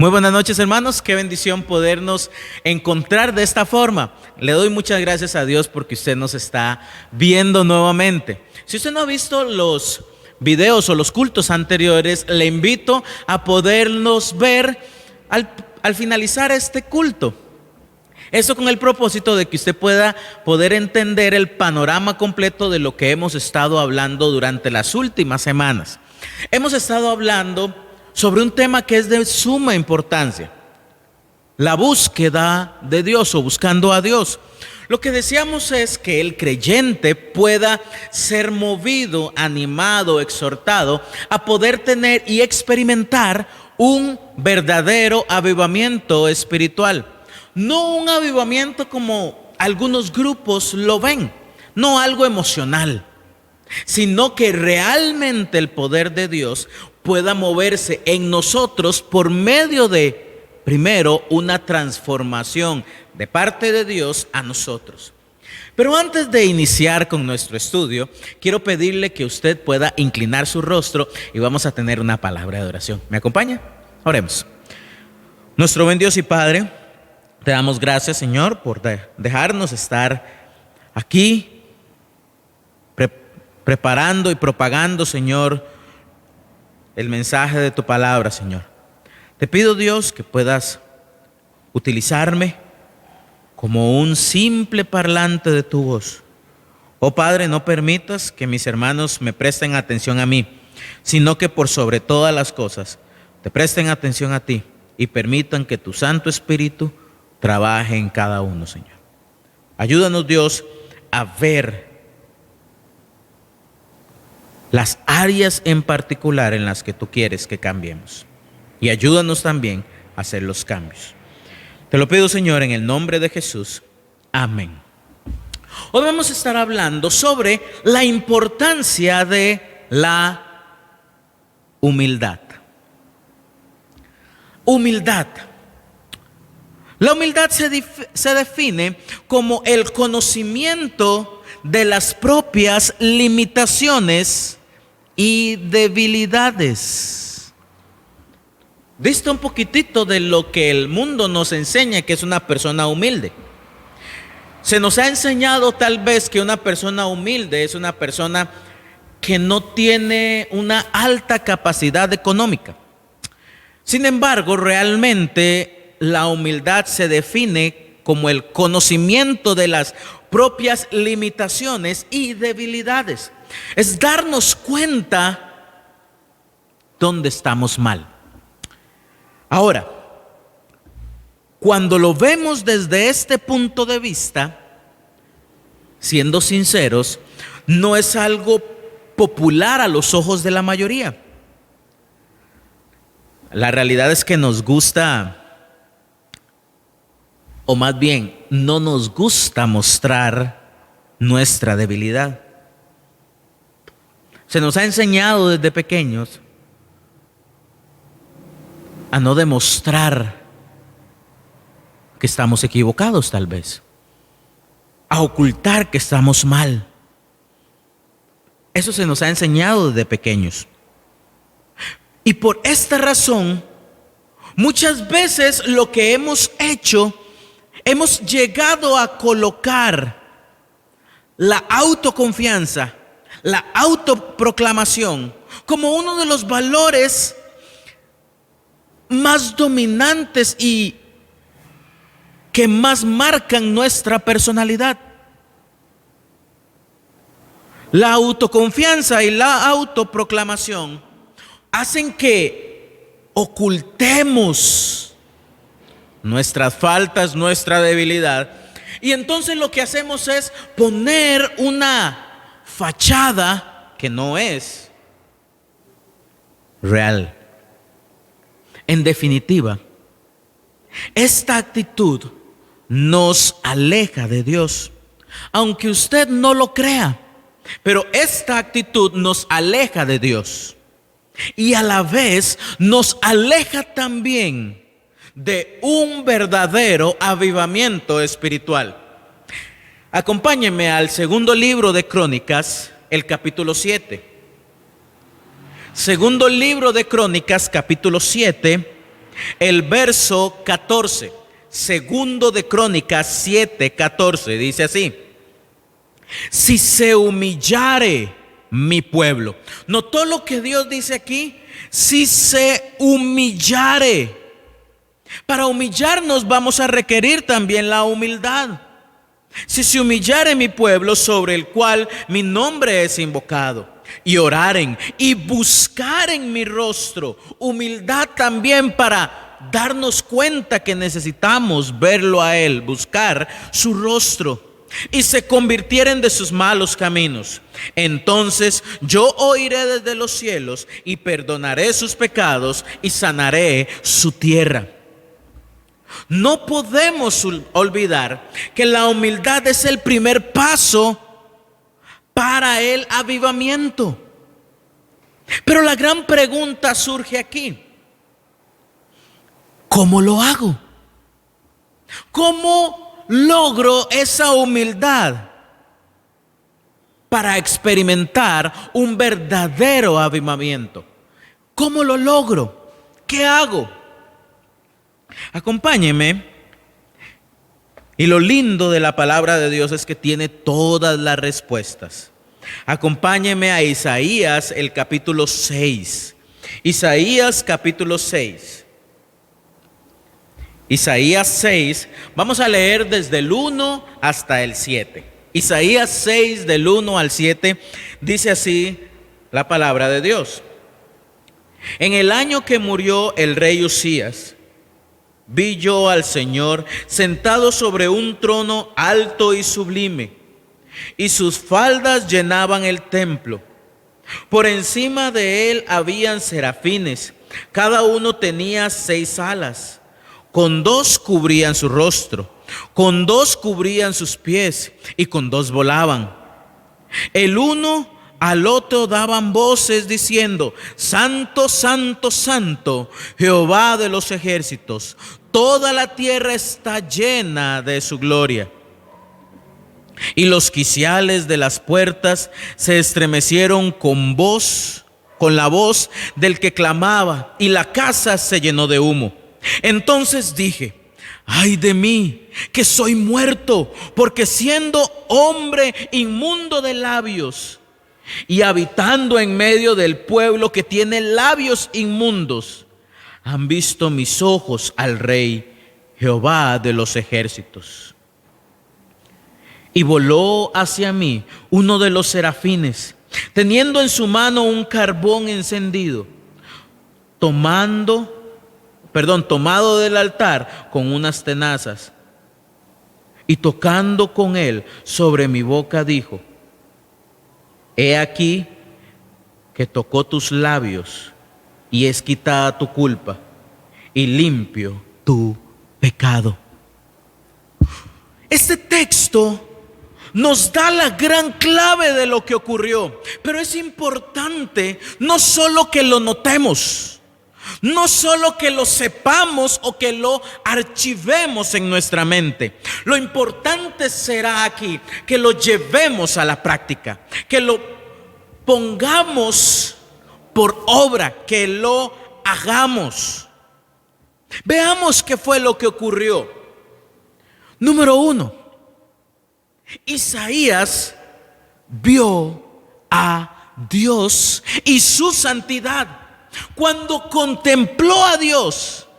Muy buenas noches, hermanos. Qué bendición podernos encontrar de esta forma. Le doy muchas gracias a Dios porque usted nos está viendo nuevamente. Si usted no ha visto los videos o los cultos anteriores, le invito a podernos ver al finalizar este culto. Eso con el propósito de que usted pueda poder entender el panorama completo de lo que hemos estado hablando durante las últimas semanas. Hemos estado hablando sobre un tema que es de suma importancia: la búsqueda de Dios o buscando a Dios. Lo que deseamos es que el creyente pueda ser movido, animado, exhortado a poder tener y experimentar un verdadero avivamiento espiritual. No un avivamiento como algunos grupos lo ven, no algo emocional, sino que realmente el poder de Dios pueda moverse en nosotros por medio de, primero, una transformación de parte de Dios a nosotros. Pero antes de iniciar con nuestro estudio, quiero pedirle que usted pueda inclinar su rostro y vamos a tener una palabra de oración. ¿Me acompaña? Oremos. Nuestro buen Dios y Padre, te damos gracias, Señor, por dejarnos estar aquí preparando y propagando, Señor, el mensaje de tu palabra, Señor. Te pido, Dios, que puedas utilizarme como un simple parlante de tu voz. Oh Padre, no permitas que mis hermanos me presten atención a mí, sino que por sobre todas las cosas te presten atención a ti y permitan que tu Santo Espíritu trabaje en cada uno, Señor. Ayúdanos, Dios, a ver las áreas en particular en las que tú quieres que cambiemos. Y ayúdanos también a hacer los cambios. Te lo pido, Señor, en el nombre de Jesús. Amén. Hoy vamos a estar hablando sobre la importancia de la humildad. Humildad. La humildad se define como el conocimiento de las propias limitaciones y debilidades. Dista un poquitito de lo que el mundo nos enseña que es una persona humilde. Se nos ha enseñado tal vez que una persona humilde es una persona que no tiene una alta capacidad económica. Sin embargo, realmente la humildad se define como el conocimiento de las propias limitaciones y debilidades. Es darnos cuenta dónde estamos mal. Ahora, cuando lo vemos desde este punto de vista, siendo sinceros, no es algo popular a los ojos de la mayoría. La realidad es que nos gusta, o más bien, no nos gusta mostrar nuestra debilidad. Se nos ha enseñado desde pequeños a no demostrar que estamos equivocados, tal vez, a ocultar que estamos mal. Eso se nos ha enseñado desde pequeños. Y por esta razón, muchas veces lo que hemos hecho, hemos llegado a colocar la autoconfianza, la autoproclamación como uno de los valores más dominantes y que más marcan nuestra personalidad. La autoconfianza y la autoproclamación hacen que ocultemos nuestras faltas, nuestra debilidad, y entonces lo que hacemos es poner una fachada que no es real. En definitiva, esta actitud nos aleja de Dios, aunque usted no lo crea, pero esta actitud nos aleja de Dios y a la vez nos aleja también de un verdadero avivamiento espiritual. Acompáñenme al segundo libro de Crónicas, el capítulo 7. Segundo libro de Crónicas, capítulo 7, el verso 14, segundo de Crónicas 7:14, dice así: si se humillare mi pueblo. ¿Notó lo que Dios dice aquí? Si se humillare. Para humillarnos vamos a requerir también la humildad. Si se humillare mi pueblo sobre el cual mi nombre es invocado, y oraren y buscaren mi rostro. Humildad también para darnos cuenta que necesitamos verlo a Él, buscar su rostro. Y se convirtieren de sus malos caminos, entonces yo oiré desde los cielos y perdonaré sus pecados y sanaré su tierra. No podemos olvidar que la humildad es el primer paso para el avivamiento. Pero la gran pregunta surge aquí: ¿cómo lo hago? ¿Cómo logro esa humildad para experimentar un verdadero avivamiento? ¿Cómo lo logro? ¿Qué hago? Acompáñeme. Y lo lindo de la palabra de Dios es que tiene todas las respuestas. Acompáñeme a Isaías, el capítulo 6. Isaías capítulo 6. Isaías 6, vamos a leer desde el 1 hasta el 7. Isaías 6 del 1 al 7 dice así la palabra de Dios: en el año que murió el rey Usías, vi yo al Señor sentado sobre un trono alto y sublime, y sus faldas llenaban el templo. Por encima de él habían serafines, cada uno tenía 6 alas. Con 2 cubrían su rostro, con 2 cubrían sus pies, y con 2 volaban. El uno al otro daban voces diciendo: Santo, Santo, Santo, Jehová de los ejércitos, toda la tierra está llena de su gloria. Y los quiciales de las puertas se estremecieron con la voz del que clamaba, y la casa se llenó de humo. Entonces dije: ay de mí, que soy muerto, porque siendo hombre inmundo de labios y habitando en medio del pueblo que tiene labios inmundos, han visto mis ojos al Rey, Jehová de los ejércitos. Y voló hacia mí uno de los serafines, teniendo en su mano un carbón encendido, tomado del altar con unas tenazas, y tocando con él sobre mi boca dijo: he aquí que tocó tus labios, y es quitada tu culpa y limpio tu pecado. Este texto nos da la gran clave de lo que ocurrió, pero es importante no solo que lo notemos, no solo que lo sepamos o que lo archivemos en nuestra mente. Lo importante será aquí que lo llevemos a la práctica, que lo pongamos por obra, que lo hagamos. Veamos qué fue lo que ocurrió. Número 1, Isaías vio a Dios y su santidad. Cuando contempló a Dios,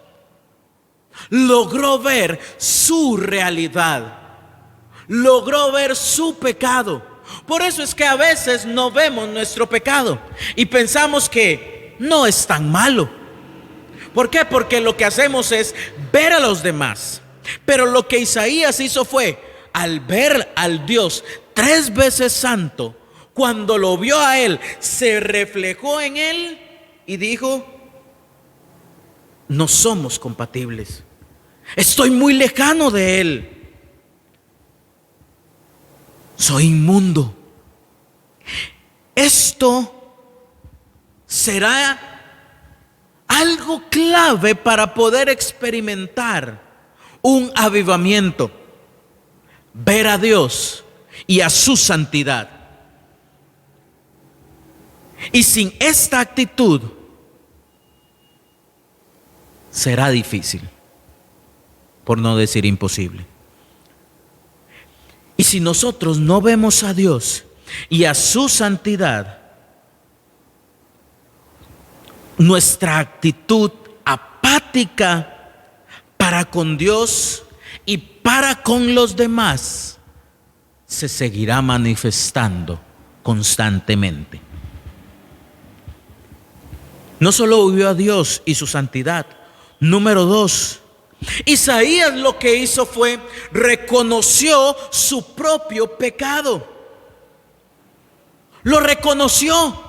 logró ver su realidad, logró ver su pecado. Por eso es que a veces no vemos nuestro pecado y pensamos que no es tan malo. ¿Por qué? Porque lo que hacemos es ver a los demás. Pero lo que Isaías hizo fue, al ver al Dios 3 veces santo, cuando lo vio a él, se reflejó en él y dijo: no somos compatibles, estoy muy lejano de él, soy inmundo. Esto será algo clave para poder experimentar un avivamiento: ver a Dios y a su santidad. Y sin esta actitud será difícil, por no decir imposible. Y si nosotros no vemos a Dios y a su santidad, nuestra actitud apática para con Dios y para con los demás se seguirá manifestando constantemente. No solo vio a Dios y su santidad. Número 2, Isaías lo que hizo fue reconoció su propio pecado. Lo reconoció.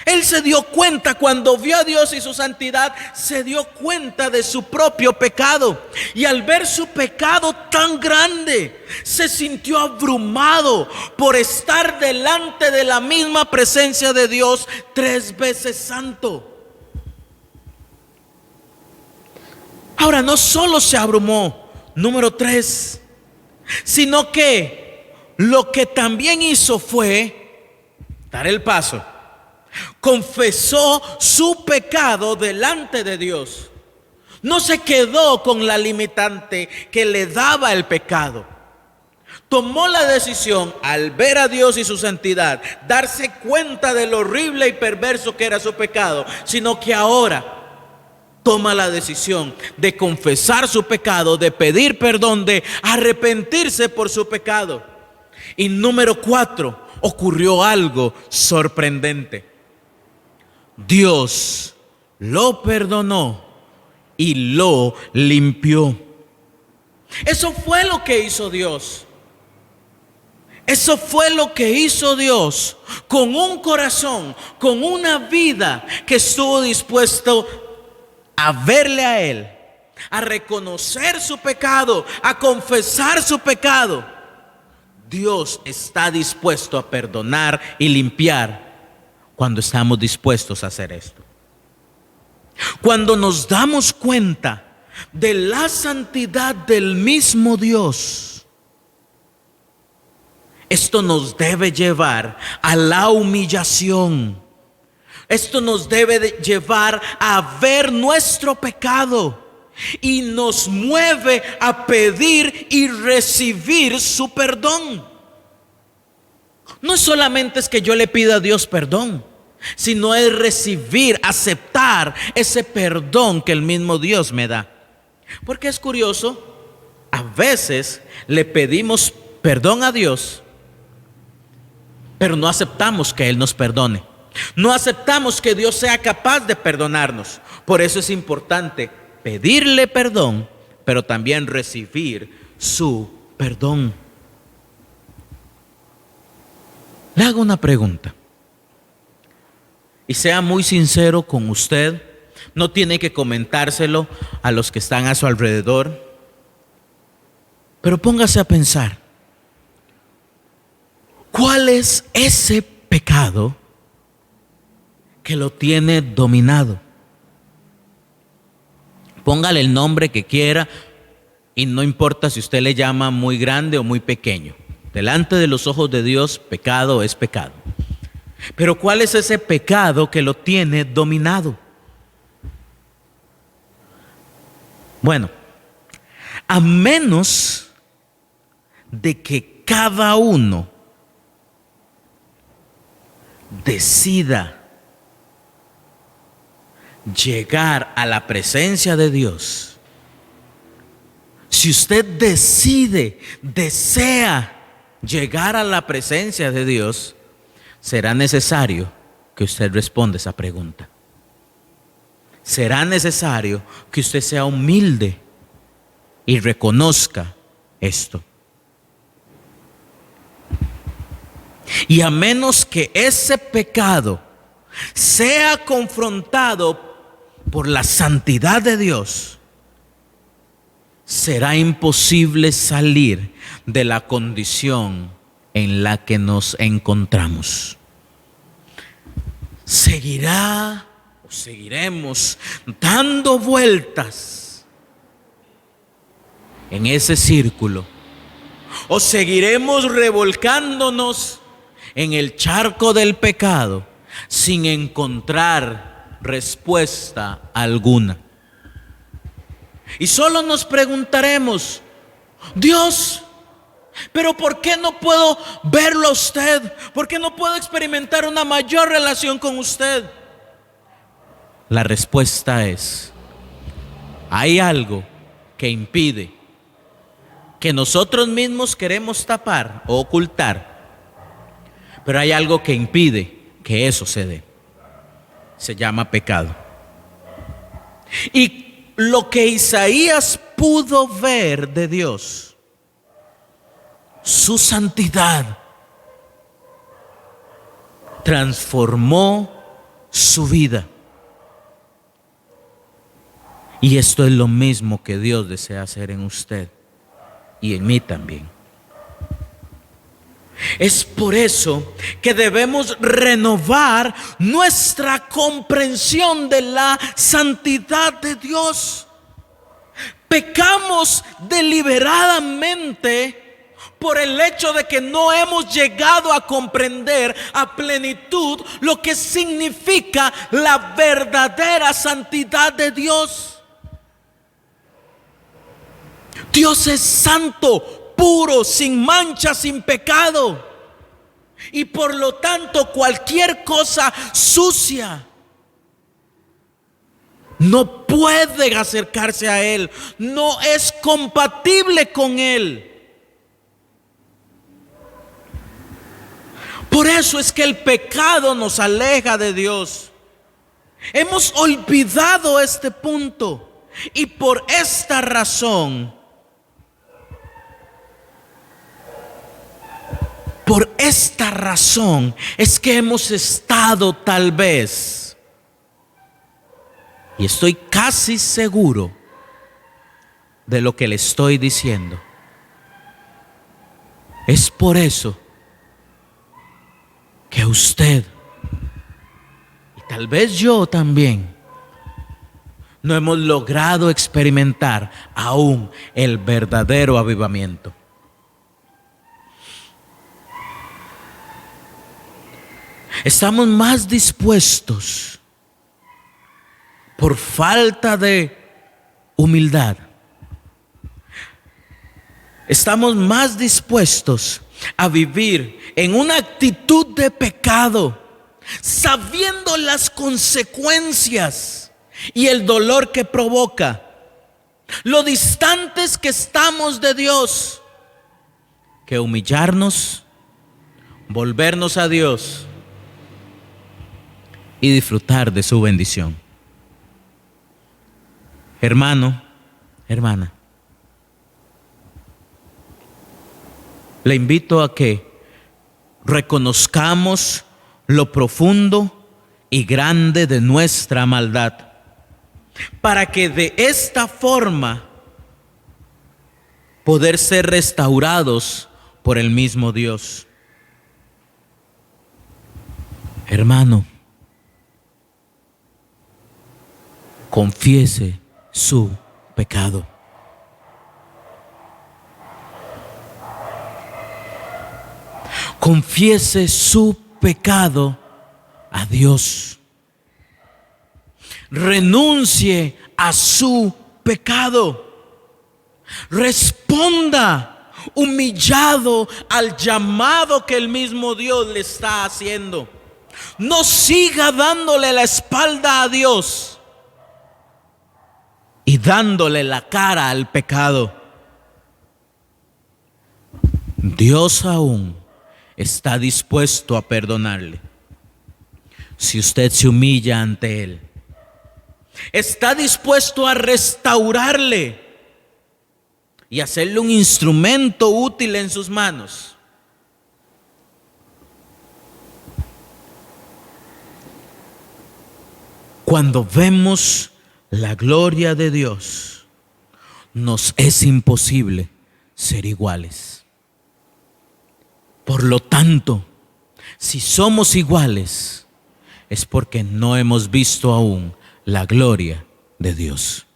Él se dio cuenta cuando vio a Dios y su santidad, se dio cuenta de su propio pecado. Y al ver su pecado tan grande, se sintió abrumado por estar delante de la misma presencia de Dios 3 veces santo. Ahora, no solo se abrumó, número 3, sino que lo que también hizo fue dar el paso. Confesó su pecado delante de Dios. No se quedó con la limitante que le daba el pecado. Tomó la decisión, al ver a Dios y su santidad, darse cuenta de lo horrible y perverso que era su pecado, sino que ahora toma la decisión de confesar su pecado, de pedir perdón, de arrepentirse por su pecado. Y número 4, ocurrió algo sorprendente. Dios lo perdonó y lo limpió. Eso fue lo que hizo Dios. Eso fue lo que hizo Dios con un corazón, con una vida que estuvo dispuesto a verle a Él, a reconocer su pecado, a confesar su pecado. Dios está dispuesto a perdonar y limpiar cuando estamos dispuestos a hacer esto. Cuando nos damos cuenta de la santidad del mismo Dios, esto nos debe llevar a la humillación. Esto nos debe de llevar a ver nuestro pecado y nos mueve a pedir y recibir su perdón. No solamente es que yo le pida a Dios perdón, sino es recibir, aceptar ese perdón que el mismo Dios me da. Porque es curioso, a veces le pedimos perdón a Dios, pero no aceptamos que Él nos perdone. No aceptamos que Dios sea capaz de perdonarnos. Por eso es importante pedirle perdón, pero también recibir su perdón. Le hago una pregunta. Y sea muy sincero con usted. No tiene que comentárselo a los que están a su alrededor. Pero póngase a pensar. ¿Cuál es ese pecado que lo tiene dominado? Póngale el nombre que quiera y no importa si usted le llama muy grande o muy pequeño. Delante de los ojos de Dios, pecado es pecado. Pero ¿cuál es ese pecado que lo tiene dominado? Bueno, a menos de que cada uno decida llegar a la presencia de Dios, si usted desea llegar a la presencia de Dios, será necesario que usted responda esa pregunta. Será necesario que usted sea humilde y reconozca esto. Y a menos que ese pecado sea confrontado por la santidad de Dios, será imposible salir de la condición en la que nos encontramos. Seguiremos dando vueltas en ese círculo, o seguiremos revolcándonos en el charco del pecado sin encontrar respuesta alguna. Y solo nos preguntaremos: Dios, pero ¿por qué no puedo verlo a usted? ¿Por qué no puedo experimentar una mayor relación con usted? La respuesta es: hay algo que impide, que nosotros mismos queremos tapar o ocultar, pero hay algo que impide que eso se dé. Se llama pecado. Y lo que Isaías pudo ver de Dios, su santidad, transformó su vida. Y esto es lo mismo que Dios desea hacer en usted y en mí también. Es por eso que debemos renovar nuestra comprensión de la santidad de Dios. Pecamos deliberadamente por el hecho de que no hemos llegado a comprender a plenitud lo que significa la verdadera santidad de Dios. Dios es santo, puro, sin mancha, sin pecado. Y por lo tanto, cualquier cosa sucia no puede acercarse a Él, no es compatible con Él. Por eso es que el pecado nos aleja de Dios. Hemos olvidado este punto y por esta razón, es que hemos estado tal vez, y estoy casi seguro de lo que le estoy diciendo, es por eso que usted, y tal vez yo también, no hemos logrado experimentar aún el verdadero avivamiento. Estamos más dispuestos, por falta de humildad, estamos más dispuestos a vivir en una actitud de pecado, sabiendo las consecuencias y el dolor que provoca, lo distantes que estamos de Dios, que humillarnos, volvernos a Dios y disfrutar de su bendición. Hermano, hermana, le invito a que reconozcamos lo profundo y grande de nuestra maldad, para que de esta forma poder ser restaurados por el mismo Dios. Hermano, confiese su pecado. Confiese su pecado a Dios. Renuncie a su pecado. Responda humillado al llamado que el mismo Dios le está haciendo. No siga dándole la espalda a Dios y dándole la cara al pecado. Dios aún está dispuesto a perdonarle si usted se humilla ante Él. Está dispuesto a restaurarle y hacerle un instrumento útil en sus manos. Cuando vemos la gloria de Dios, nos es imposible ser iguales. Por lo tanto, si somos iguales, es porque no hemos visto aún la gloria de Dios.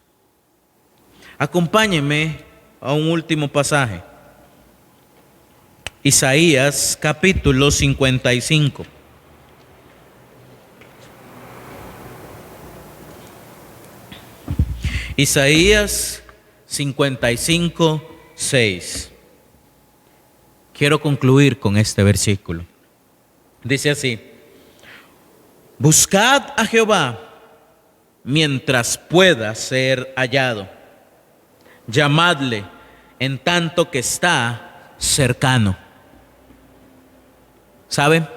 Acompáñenme a un último pasaje. Isaías capítulo 55. Isaías 55:6. Quiero concluir con este versículo. Dice así: buscad a Jehová mientras pueda ser hallado. Llamadle en tanto que está cercano. ¿Sabe?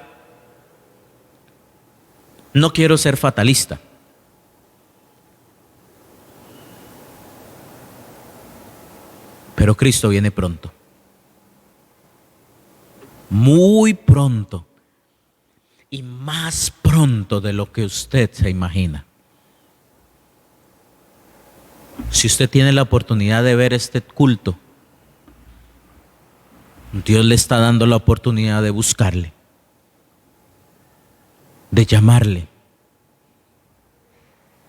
No quiero ser fatalista. Pero Cristo viene pronto. Muy pronto. Y más pronto de lo que usted se imagina. Si usted tiene la oportunidad de ver este culto, Dios le está dando la oportunidad de buscarle, de llamarle,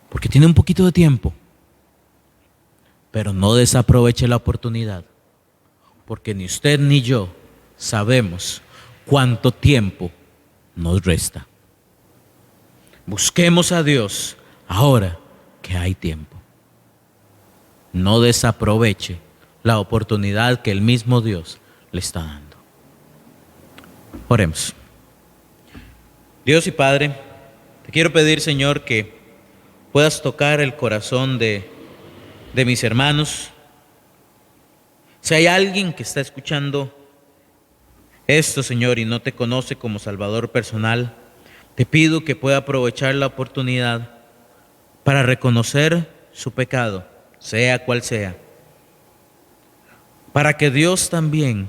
porque tiene un poquito de tiempo. Pero no desaproveche la oportunidad, porque ni usted ni yo sabemos cuánto tiempo nos resta. Busquemos a Dios ahora que hay tiempo. No desaproveche la oportunidad que el mismo Dios le está dando. Oremos. Dios y Padre, te quiero pedir, Señor, que puedas tocar el corazón de mis hermanos. Si hay alguien que está escuchando esto, Señor, y no te conoce como Salvador personal, te pido que pueda aprovechar la oportunidad para reconocer su pecado, sea cual sea, para que Dios también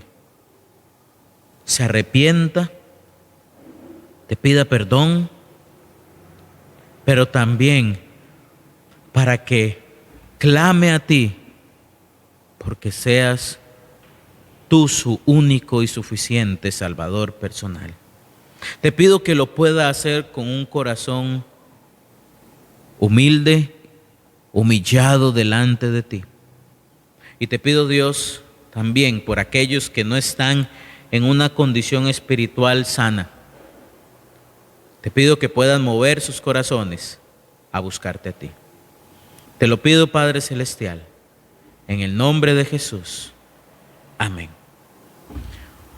se arrepienta, te pida perdón, pero también para que clame a ti, porque seas tú su único y suficiente Salvador personal. Te pido que lo pueda hacer con un corazón humilde, humillado delante de ti. Y te pido, Dios, también por aquellos que no están en una condición espiritual sana. Te pido que puedan mover sus corazones a buscarte a ti. Te lo pido, Padre Celestial, en el nombre de Jesús. Amén.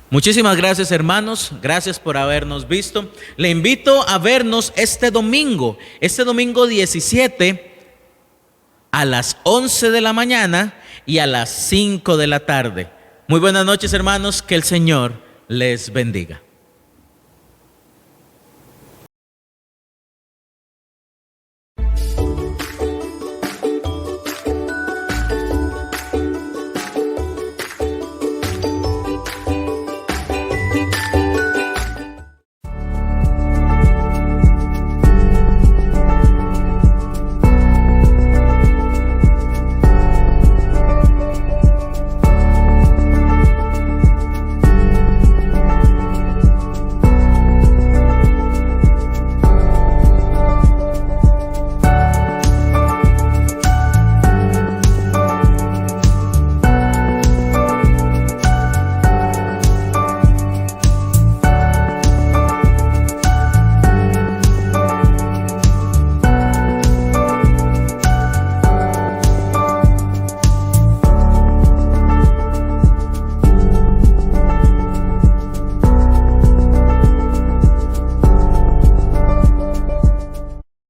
Muchísimas gracias, hermanos. Gracias por habernos visto. Le invito a vernos este domingo 17 a las 11 de la mañana y a las 5 de la tarde. Muy buenas noches, hermanos. Que el Señor les bendiga.